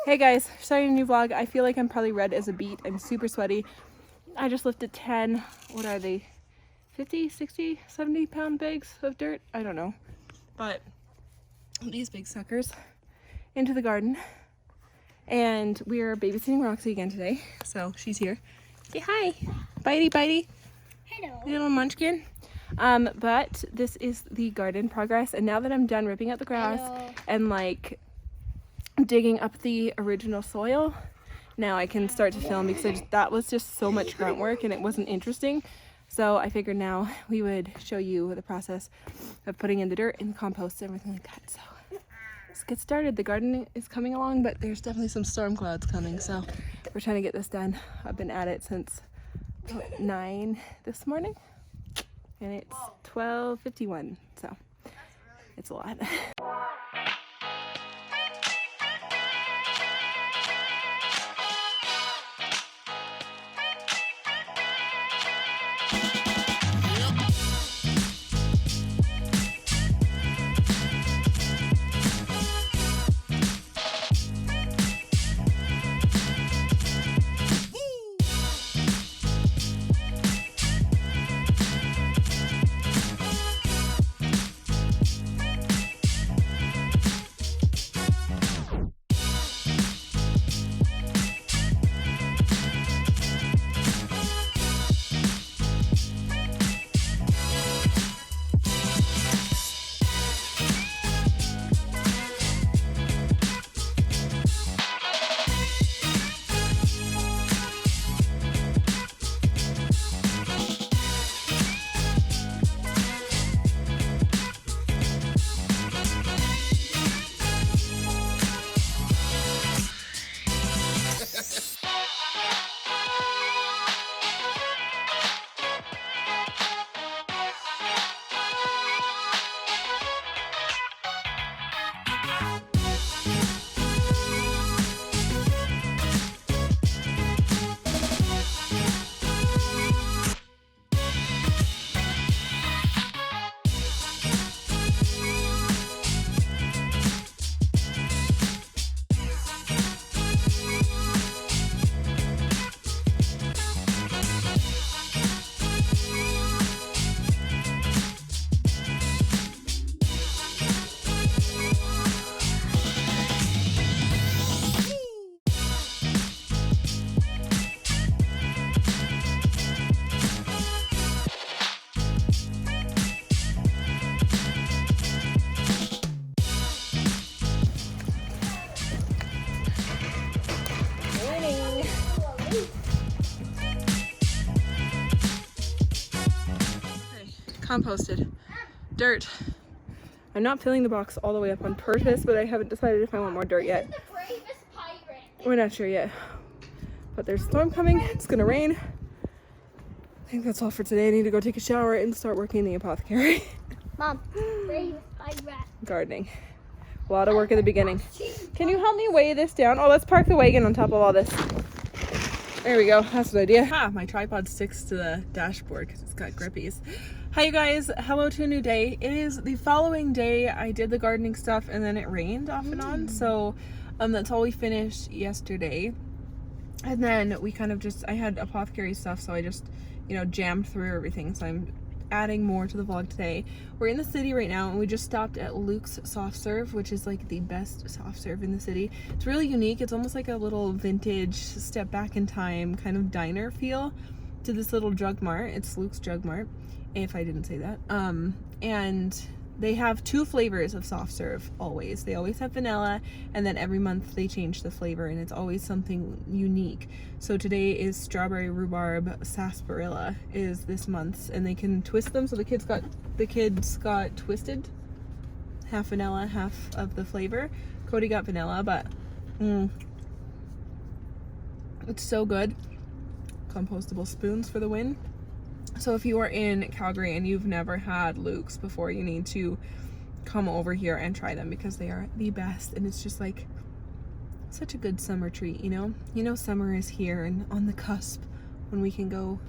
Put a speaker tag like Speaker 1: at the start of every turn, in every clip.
Speaker 1: Hey guys, starting a new vlog. I feel like I'm probably red as a beet. I'm super sweaty. I just lifted 10, what are they, 50, 60, 70 pound bags of dirt? I don't know. But these big suckers into the garden. And we're babysitting Roxy again today. So she's here. Say hi. Bitey, bitey.
Speaker 2: Hello.
Speaker 1: Little munchkin. But this is the garden progress. And now that I'm done ripping out the grass and like digging up the original soil, now I can start to film because that was just so much grunt work and it wasn't interesting. So I figured now we would show you the process of putting in the dirt and the compost and everything like that. So let's get started. The garden is coming along, but there's definitely some storm clouds coming. So we're trying to get this done. I've been at it since 9 this morning and it's 12:51. So it's a lot. Composted dirt. I'm not filling the box all the way up on purpose, but I haven't decided if I want more dirt yet. We're not sure yet, but there's a storm coming. It's gonna rain. I think that's all for today. I need to go take a shower and start working in the apothecary.
Speaker 2: Mom,
Speaker 1: Gardening. A lot of work at the beginning. Can you help me weigh this down? Oh, let's park the wagon on top of all this. There we go. That's the idea. My tripod sticks to the dashboard because it's got grippies. Hi you guys, hello to a new day. It is the following day. I did the gardening stuff and then it rained off and on. So that's all we finished yesterday. And then we kind of I had apothecary stuff, so I just, jammed through everything. So I'm adding more to the vlog today. We're in the city right now and we just stopped at Luke's Soft Serve, which is like the best soft serve in the city. It's really unique. It's almost like a little vintage step back in time kind of diner feel to this little drug mart. It's Luke's Drug Mart, if I didn't say that. And they have 2 flavors of soft serve always. They always have vanilla, and then every month they change the flavor and it's always something unique. So today is strawberry rhubarb sarsaparilla is this month's, and they can twist them. So the kids got twisted, half vanilla, half of the flavor. Cody got vanilla, but it's so good. Compostable spoons for the win. So if you are in Calgary and you've never had Luke's before, you need to come over here and try them because they are the best. And it's just like such a good summer treat, summer is here and on the cusp when we can go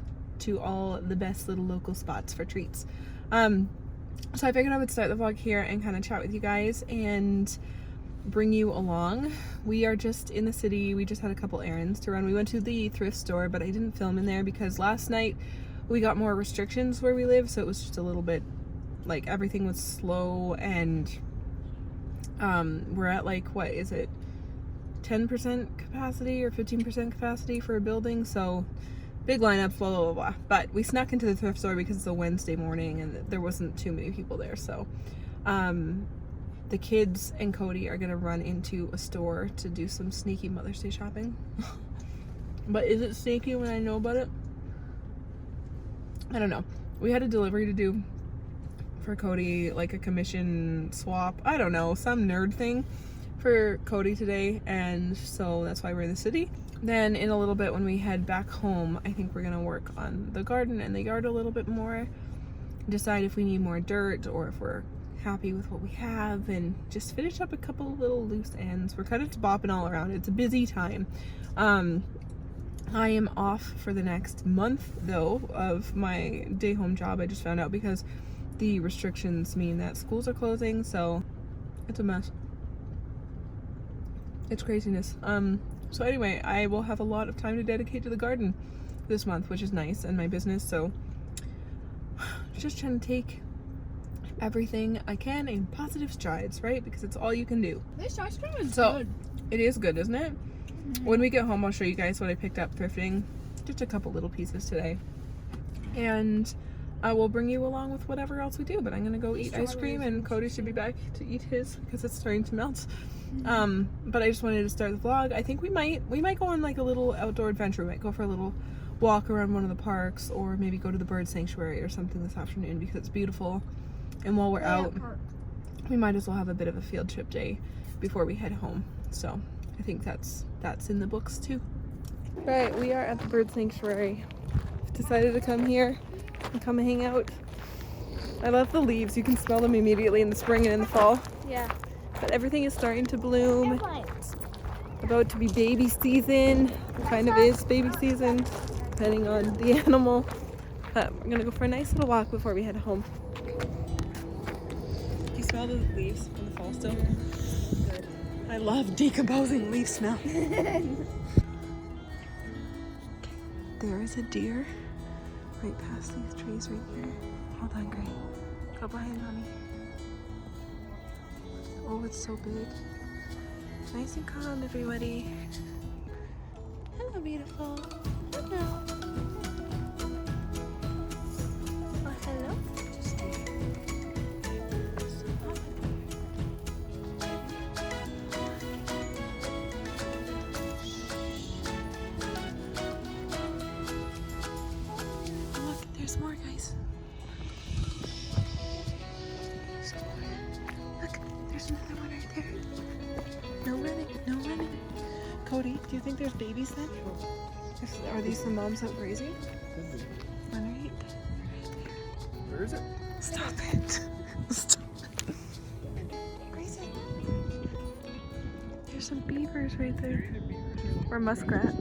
Speaker 1: to all the best little local spots for treats. So I figured I would start the vlog here and kind of chat with you guys. And bring you along. We are just in the city. We just had a couple errands to run. We went to the thrift store, but I didn't film in there because last night we got more restrictions where we live, so it was just a little bit like everything was slow, and we're at like, what is it, 10% capacity or 15% capacity for a building, so big lineups, blah, blah, blah, blah. But we snuck into the thrift store because it's a Wednesday morning and there wasn't too many people there, so the kids and Cody are gonna run into a store to do some sneaky Mother's Day shopping. But is it sneaky when I know about it? I don't know. We had a delivery to do for Cody, like a commission swap, I don't know, some nerd thing for Cody today, and so that's why we're in the city. Then in a little bit when we head back home, I think we're gonna work on the garden and the yard a little bit more, decide if we need more dirt or if we're happy with what we have, and just finish up a couple little loose ends. We're kind of bopping all around. It's a busy time. I am off for the next month though of my day home job. I just found out because the restrictions mean that schools are closing, so it's a mess. It's craziness. So anyway, I will have a lot of time to dedicate to the garden this month, which is nice, and my business, so just trying to take everything I can in positive strides, right? Because it's all you can do.
Speaker 2: This ice cream is
Speaker 1: So,
Speaker 2: good.
Speaker 1: it is good, isn't it? When we get home, I'll show you guys what I picked up thrifting. Just a couple little pieces today. And I will bring you along with whatever else we do, but I'm gonna go eat ice cream, and Cody should be back to eat his because it's starting to melt. But I just wanted to start the vlog. I think we might go on like a little outdoor adventure. We might go for a little walk around one of the parks, or maybe go to the bird sanctuary or something this afternoon because it's beautiful. And while we're out, we might as well have a bit of a field trip day before we head home. So I think that's in the books too. Right, we are at the bird sanctuary. I've decided to come here and come hang out. I love the leaves. You can smell them immediately in the spring and in the fall.
Speaker 2: Yeah.
Speaker 1: But everything is starting to bloom. About to be baby season. It kind of is baby season, depending on the animal. But we're gonna go for a nice little walk before we head home. Do you smell the leaves in the fall still? Good. I love decomposing leaf smell. There is a deer right past these trees right here. Hold on, Gray. Go behind mommy. Oh, it's so big. Nice and calm, everybody. Hello, beautiful. Hello. Oh, hello. Just stay here. Look, there's more, guys. There's more. Look, there's another one right there. No running, no running. Cody, do you think there's babies then? Are these the moms out grazing? One right there.
Speaker 3: Where is it?
Speaker 1: Stop it. Stop it. Grazing. There's some beavers right there. Or muskrat.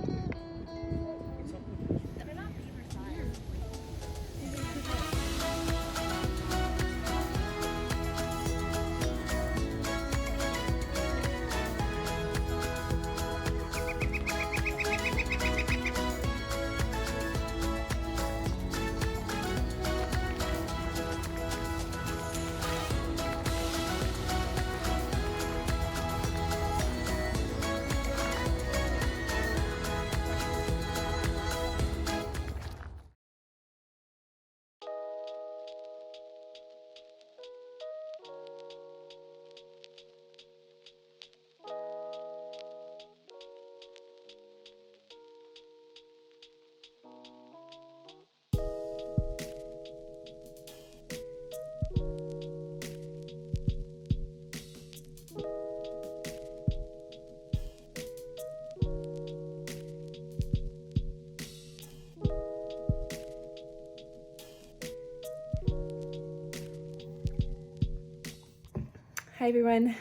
Speaker 1: Hi everyone,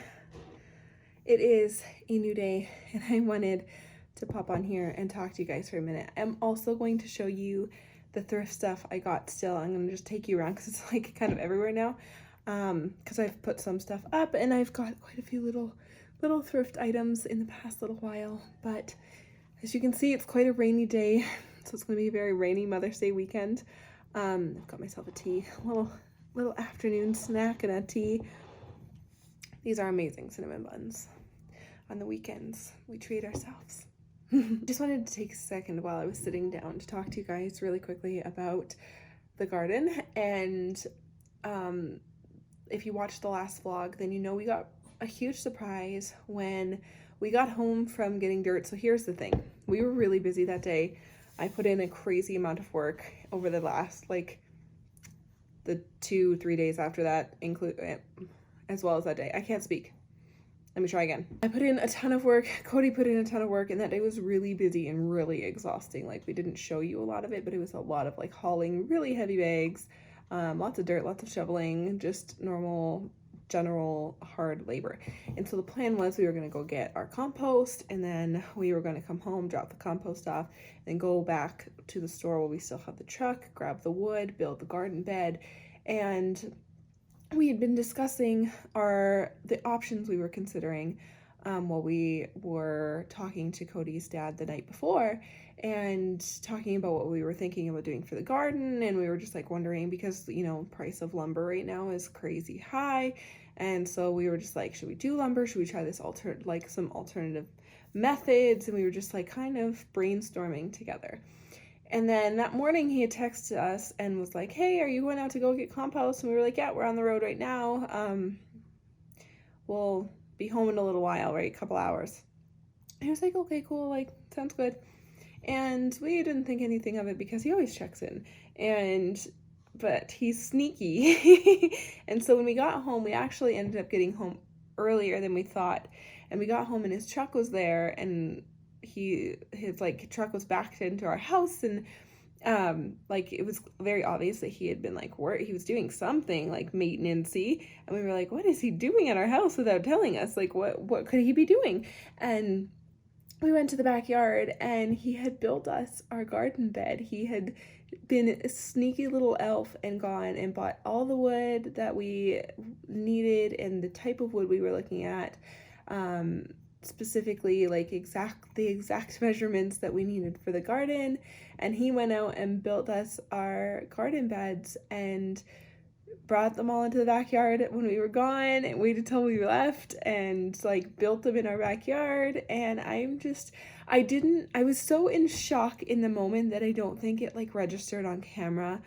Speaker 1: it is a new day and I wanted to pop on here and talk to you guys for a minute. I'm also going to show you the thrift stuff I got still. I'm going to just take you around because it's like kind of everywhere now, because I've put some stuff up and I've got quite a few little little thrift items in the past little while, but as you can see, it's quite a rainy day, so it's going to be a very rainy Mother's Day weekend. I've got myself a tea, a little afternoon snack and a tea. These are amazing cinnamon buns. On the weekends, we treat ourselves. Just wanted to take a second while I was sitting down to talk to you guys really quickly about the garden. And if you watched the last vlog, then you know we got a huge surprise when we got home from getting dirt. So here's the thing. We were really busy that day. I put in a crazy amount of work over the last, like, the 2-3 days after that, as well as that day. I can't speak. Let me try again. I put in a ton of work. Cody put in a ton of work, and that day was really busy and really exhausting. Like, we didn't show you a lot of it, but it was a lot of like hauling really heavy bags, lots of dirt, lots of shoveling, just normal general hard labor. And so the plan was we were going to go get our compost, and then we were going to come home, drop the compost off, and go back to the store where we still have the truck, grab the wood, build the garden bed. And we had been discussing the options we were considering while we were talking to Cody's dad the night before, and talking about what we were thinking about doing for the garden. And we were just like wondering, because price of lumber right now is crazy high, and so we were just like, should we do lumber? Should we try this some alternative methods? And we were just like kind of brainstorming together. And then that morning he had texted us and was like, hey, are you going out to go get compost? And we were like, yeah, we're on the road right now. We'll be home in a little while, right? A couple hours. And he was like, okay, cool. Like, sounds good. And we didn't think anything of it because he always checks in. But he's sneaky. And so when we got home, we actually ended up getting home earlier than we thought. And we got home and his truck was there, and his truck was backed into our house, and it was very obvious that he had been he was doing something like maintenance-y, and we were like, what is he doing at our house without telling us? Like, what could he be doing? And we went to the backyard, and he had built us our garden bed. He had been a sneaky little elf and gone and bought all the wood that we needed and the type of wood we were looking at, specifically the exact measurements that we needed for the garden. And he went out and built us our garden beds and brought them all into the backyard when we were gone, and waited till we left, and built them in our backyard. And I was so in shock in the moment that I don't think it registered on camera,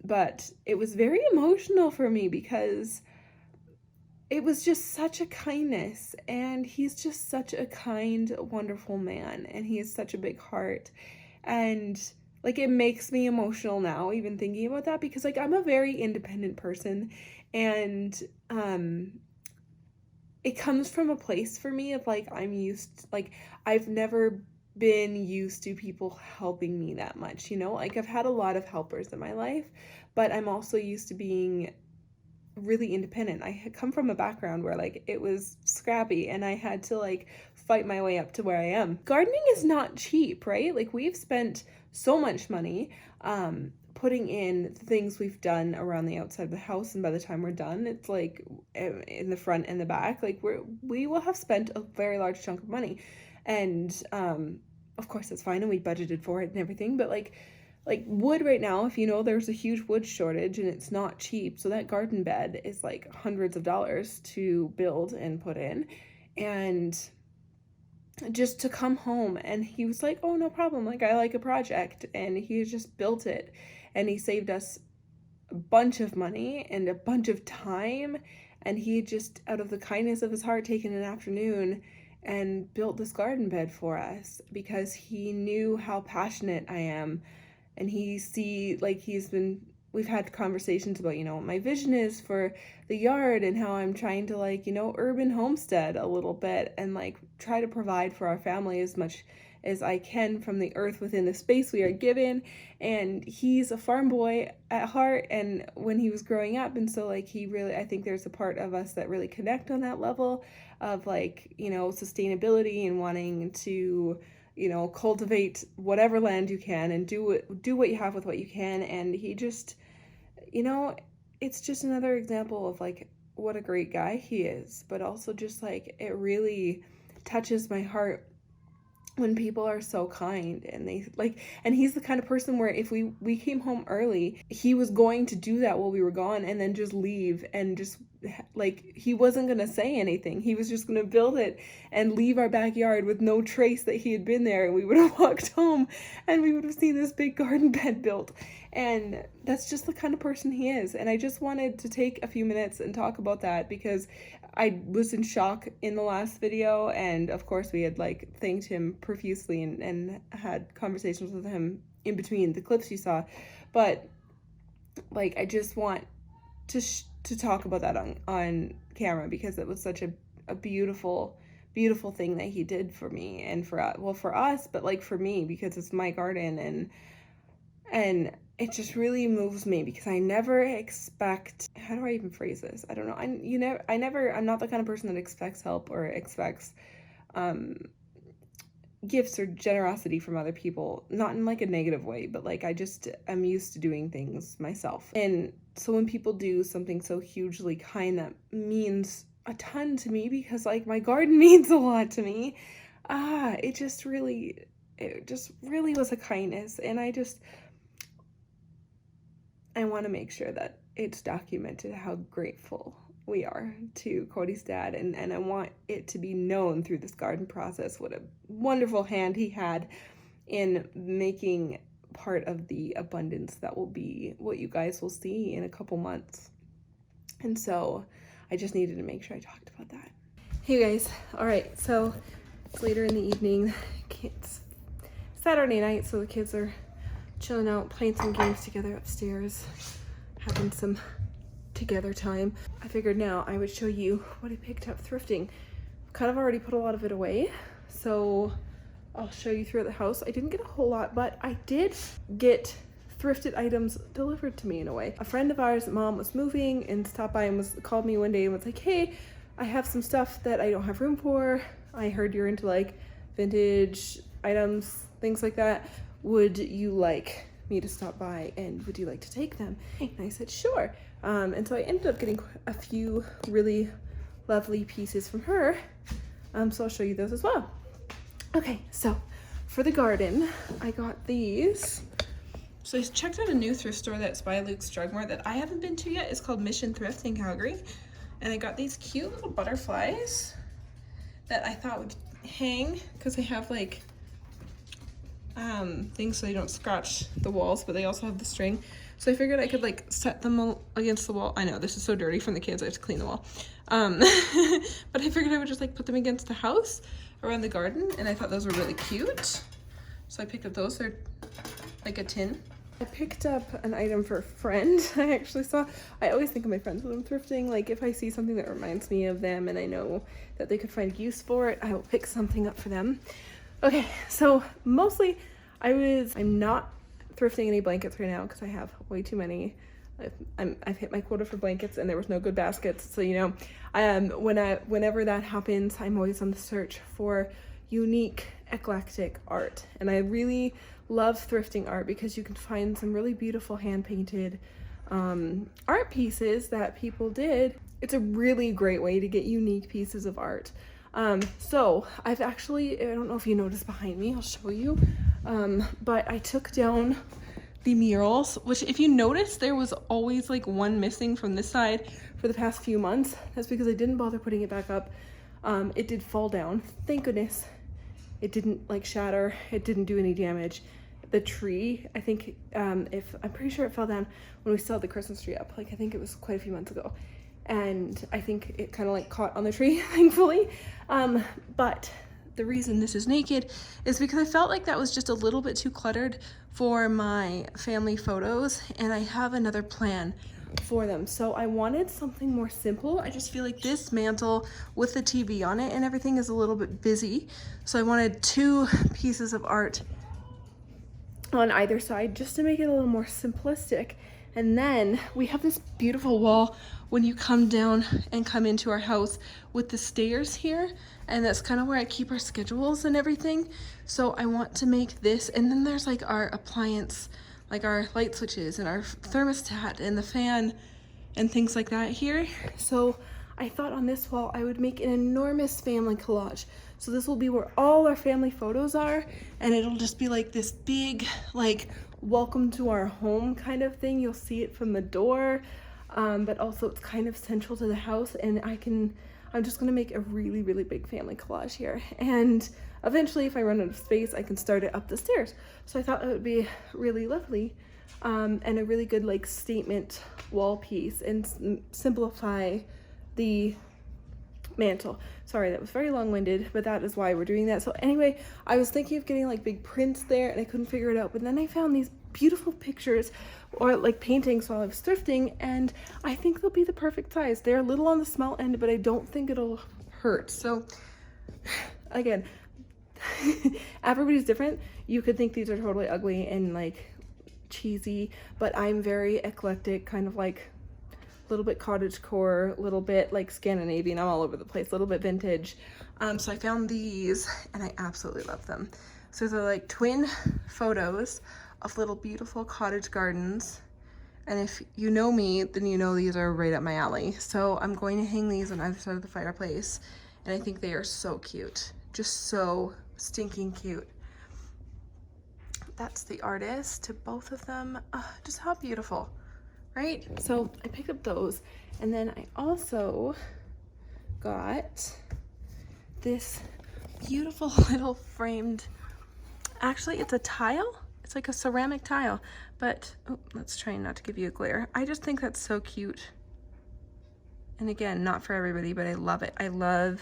Speaker 1: but it was very emotional for me because it was just such a kindness, and he's just such a kind, wonderful man, and he has such a big heart. And it makes me emotional now even thinking about that, because I'm a very independent person, and it comes from a place for me of I've never been used to people helping me that much, I've had a lot of helpers in my life, but I'm also used to being really independent. I had come from a background where it was scrappy, and I had to fight my way up to where I am. Gardening is not cheap, right? We've spent so much money putting in things we've done around the outside of the house, and by the time we're done, it's in the front and the back, we will have spent a very large chunk of money. And of course that's fine, and we budgeted for it and everything, but wood right now, if there's a huge wood shortage and it's not cheap. So that garden bed is hundreds of dollars to build and put in. And just to come home, and he was like, oh, no problem. I like a project. And he just built it, and he saved us a bunch of money and a bunch of time. And he just, out of the kindness of his heart, taken an afternoon and built this garden bed for us, because he knew how passionate I am. And we've had conversations about, what my vision is for the yard, and how I'm trying to urban homestead a little bit, and try to provide for our family as much as I can from the earth within the space we are given. And he's a farm boy at heart, and when he was growing up, and so I think there's a part of us that really connect on that level of sustainability and wanting to cultivate whatever land you can and do what you have with what you can. And he just, it's just another example of what a great guy he is, but also just like it really touches my heart when people are so kind and they like, and he's the kind of person where if we came home early, he was going to do that while we were gone and then just leave and just like, he wasn't gonna say anything. He was just gonna build it and leave our backyard with no trace that he had been there, and we would have walked home and we would have seen this big garden bed built. And that's just the kind of person he is. And I just wanted to take a few minutes and talk about that because I was in shock in the last video, and of course we had like thanked him profusely and had conversations with him in between the clips you saw. But like, I just want to talk about that on camera because it was such a beautiful thing that he did for me and for us, but like for me, because it's my garden, and it just really moves me because I never expect, how do I even phrase this? I don't know. I'm not the kind of person that expects help or expects gifts or generosity from other people, not in like a negative way, but like I'm used to doing things myself. And so when people do something so hugely kind, that means a ton to me because like my garden means a lot to me. It just really was a kindness, and I want to make sure that it's documented how grateful we are to Cody's dad, and I want it to be known through this garden process what a wonderful hand he had in making part of the abundance that will be what you guys will see in a couple months. And so I just needed to make sure I talked about that. Hey guys, all right, so it's later in the evening. It's Saturday night, so the kids are chilling out, playing some games together upstairs, having some together time. I figured now I would show you what I picked up thrifting. Kind of already put a lot of it away, so I'll show you throughout the house. I didn't get a whole lot, but I did get thrifted items delivered to me in a way. A friend of ours, mom, was moving and stopped by and called me one day and was like, hey, I have some stuff that I don't have room for. I heard you're into like vintage items, things like that. Would you like me to stop by and would you like to take them? And I said, sure. And so I ended up getting a few really lovely pieces from her. So I'll show you those as well. Okay, so for the garden, I got these. So I checked out a new thrift store that's by Luke's Drug Mart that I haven't been to yet. It's called Mission Thrift in Calgary. And I got these cute little butterflies that I thought would hang because they have like things so they don't scratch the walls, but they also have the string. So I figured I could like set them against the wall. I know this is so dirty from the kids, I have to clean the wall. But I figured I would just like put them against the house around the garden, and I thought those were really cute. So I picked up those. They're like a tin. I picked up an item for a friend. I always think of my friends when I'm thrifting. Like if I see something that reminds me of them and I know that they could find use for it, I will pick something up for them. Okay, so mostly I'm not thrifting any blankets right now because I have way too many. I've hit my quota for blankets and there was no good baskets. So, you know, whenever that happens, I'm always on the search for unique, eclectic art. And I really love thrifting art because you can find some really beautiful hand-painted art pieces that people did. It's a really great way to get unique pieces of art. So I've actually, I don't know if you noticed behind me, I'll show you, but I took down the murals, which if you notice, there was always like one missing from this side for the past few months. That's because I didn't bother putting it back up. It did fall down. Thank goodness it didn't like shatter. It didn't do any damage. The tree, I think, I'm pretty sure it fell down when we still had the Christmas tree up. Like I think it was quite a few months ago. And I think it kind of like caught on the tree, thankfully. But the reason this is naked is because I felt like that was just a little bit too cluttered for my family photos, and I have another plan for them. So I wanted something more simple. I just feel like this mantle with the TV on it and everything is a little bit busy. So I wanted 2 pieces of art on either side just to make it a little more simplistic. And then we have this beautiful wall when you come down and come into our house with the stairs here, and that's kind of where I keep our schedules and everything. So I want to make this, and then there's like our appliance, like our light switches and our thermostat and the fan and things like that here. So I thought on this wall I would make an enormous family collage. So this will be where all our family photos are, and it'll just be like this big, like, welcome to our home kind of thing. You'll see it from the door, but also it's kind of central to the house, and I'm just gonna make a really, really big family collage here. And eventually, if I run out of space, I can start it up the stairs. So I thought it would be really lovely, and a really good like statement wall piece, and simplify the mantle. Sorry, that was very long-winded, but that is why we're doing that. So anyway, I was thinking of getting like big prints there, and I couldn't figure it out, but then I found these beautiful pictures or like paintings while I was thrifting, and I think they'll be the perfect size. They're a little on the small end, but I don't think it'll hurt. So again, everybody's different. You could think these are totally ugly and like cheesy, but I'm very eclectic, kind of like a little bit cottagecore, a little bit like Scandinavian. I'm all over the place, a little bit vintage. So I found these and I absolutely love them. So they're like twin photos of little beautiful cottage gardens. And if you know me, then you know these are right up my alley. So I'm going to hang these on either side of the fireplace. And I think they are so cute. Just so stinking cute. That's the artist to both of them. Just how beautiful, right? So I picked up those, and then I also got this beautiful little framed, actually it's a tile. It's like a ceramic tile, but let's try not to give you a glare. I just think that's so cute. And again, not for everybody, but I love it. I love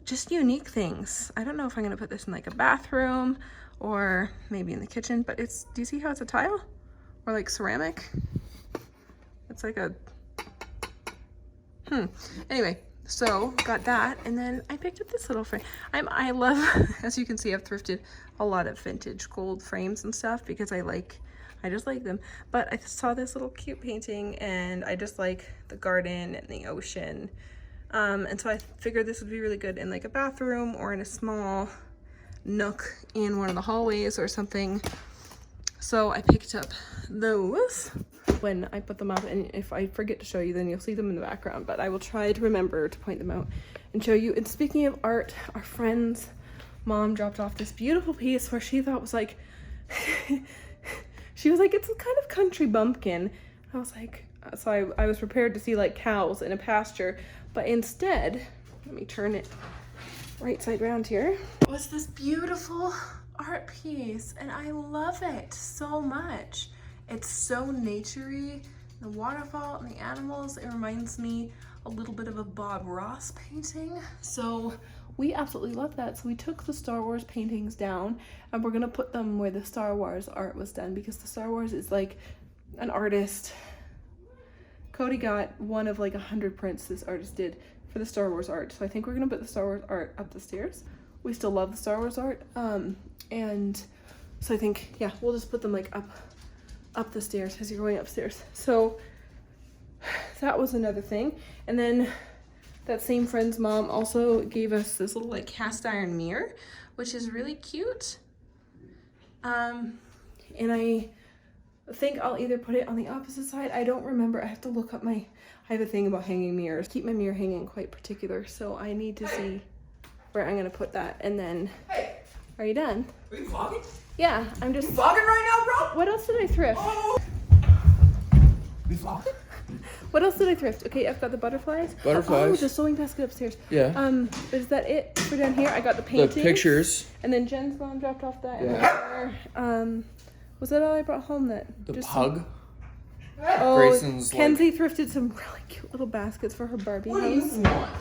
Speaker 1: just unique things. I don't know if I'm gonna put this in like a bathroom or maybe in the kitchen, but do you see how it's a tile? Or like ceramic? It's like a, Anyway, so got that, and then I picked up this little frame. I love, as you can see, I've thrifted a lot of vintage gold frames and stuff because I just like them. But I saw this little cute painting, and I just like the garden and the ocean. And so I figured this would be really good in like a bathroom or in a small nook in one of the hallways or something. So I picked up those when I put them up, and if I forget to show you, then you'll see them in the background, but I will try to remember to point them out and show you. And speaking of art, our friend's mom dropped off this beautiful piece where she thought was like, she was like, it's a kind of country bumpkin. I was like, so I was prepared to see like cows in a pasture, but instead, let me turn it right side round here, was this beautiful art piece, and I love it so much. It's so naturey, the waterfall and the animals. It reminds me a little bit of a Bob Ross painting. So we absolutely love that. So we took the Star Wars paintings down, and we're gonna put them where the Star Wars art was done, because the Star Wars is like an artist. Cody got one of like 100 prints this artist did for the Star Wars art. So I think we're gonna put the Star Wars art up the stairs. We still love the Star Wars art. And so I think, yeah, we'll just put them like up the stairs as you're going upstairs. So that was another thing. And then that same friend's mom also gave us this little like cast iron mirror, which is really cute. And I think I'll either put it on the opposite side. I don't remember. I have to look up I have a thing about hanging mirrors. Keep my mirror hanging quite particular, so I need to see where I'm gonna put that. And then,
Speaker 3: Hey,
Speaker 1: are you done?
Speaker 3: are you vlogging?
Speaker 1: Yeah, I'm just.
Speaker 3: You vlogging right now, bro?
Speaker 1: What else did I thrift?
Speaker 3: Oh. You vlogging?
Speaker 1: What else did I thrift? Okay, I've got the butterflies.
Speaker 2: Butterflies.
Speaker 1: Oh, the sewing basket upstairs.
Speaker 2: Yeah.
Speaker 1: Is that it for down here? I got the paintings.
Speaker 2: The pictures.
Speaker 1: And then Jen's mom dropped off that.
Speaker 2: Yeah.
Speaker 1: And was that all I brought home?
Speaker 2: The
Speaker 1: just
Speaker 2: pug.
Speaker 1: Oh,
Speaker 2: Grayson's
Speaker 1: Kenzie thrifted some really cute little baskets for her Barbie house.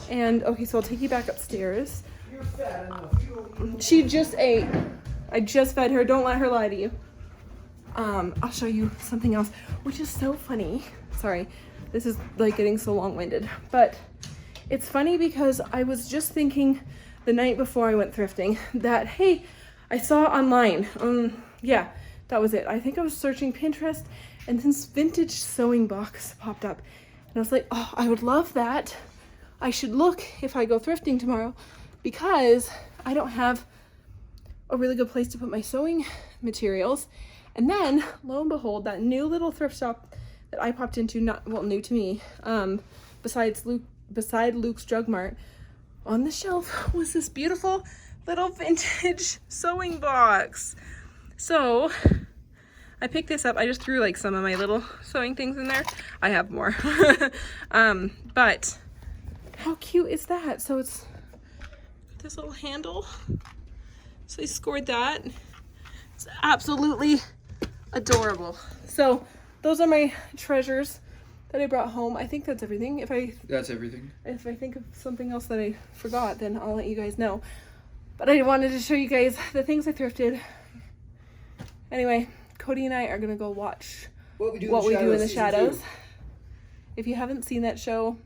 Speaker 1: And okay, so I'll take you back upstairs.
Speaker 3: You're fat enough.
Speaker 1: She just ate. I just fed her. Don't let her lie to you. I'll show you something else, which is so funny. Sorry, this is like getting so long-winded, but it's funny because I was just thinking the night before I went thrifting that, hey, I saw online. Yeah, that was it. I think I was searching Pinterest, and this vintage sewing box popped up, and I was like, oh, I would love that. I should look if I go thrifting tomorrow, because I don't have a really good place to put my sewing materials. And then, lo and behold, that new little thrift shop that I popped into, not, well, new to me, beside Luke's Drug Mart, on the shelf was this beautiful little vintage sewing box. So I picked this up. I just threw like some of my little sewing things in there. I have more. But how cute is that? So it's this little handle. So I scored that. It's absolutely adorable. So those are my treasures that I brought home. I think that's everything.
Speaker 2: That's everything.
Speaker 1: If I think of something else that I forgot, then I'll let you guys know. But I wanted to show you guys the things I thrifted. Anyway, Cody and I are gonna go watch What We Do in the Shadows. If you haven't seen that show,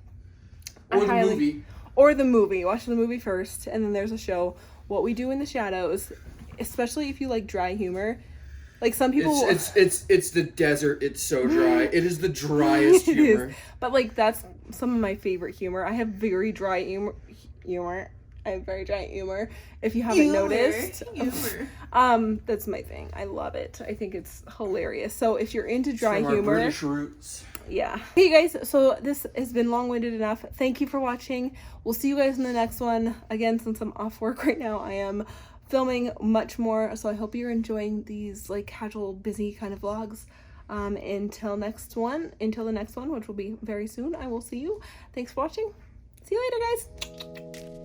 Speaker 2: Or the movie.
Speaker 1: Or the movie. Watch the movie first, and then there's a show, What We Do in the Shadows. Especially if you like dry humor. Like some people,
Speaker 2: it's the desert. It's so dry. It is the driest humor.
Speaker 1: But like that's some of my favorite humor. I have very dry humor. I have very dry humor. If you haven't noticed, that's my thing. I love it. I think it's hilarious. So if you're into dry humor,
Speaker 2: British roots.
Speaker 1: Yeah. Hey guys, so this has been long-winded enough. Thank you for watching. We'll see you guys in the next one. Again, since I'm off work right now, I am filming much more, so I hope you're enjoying these like casual, busy kind of vlogs. Until the next one, which will be very soon, I will see you. Thanks for watching. See you later, guys.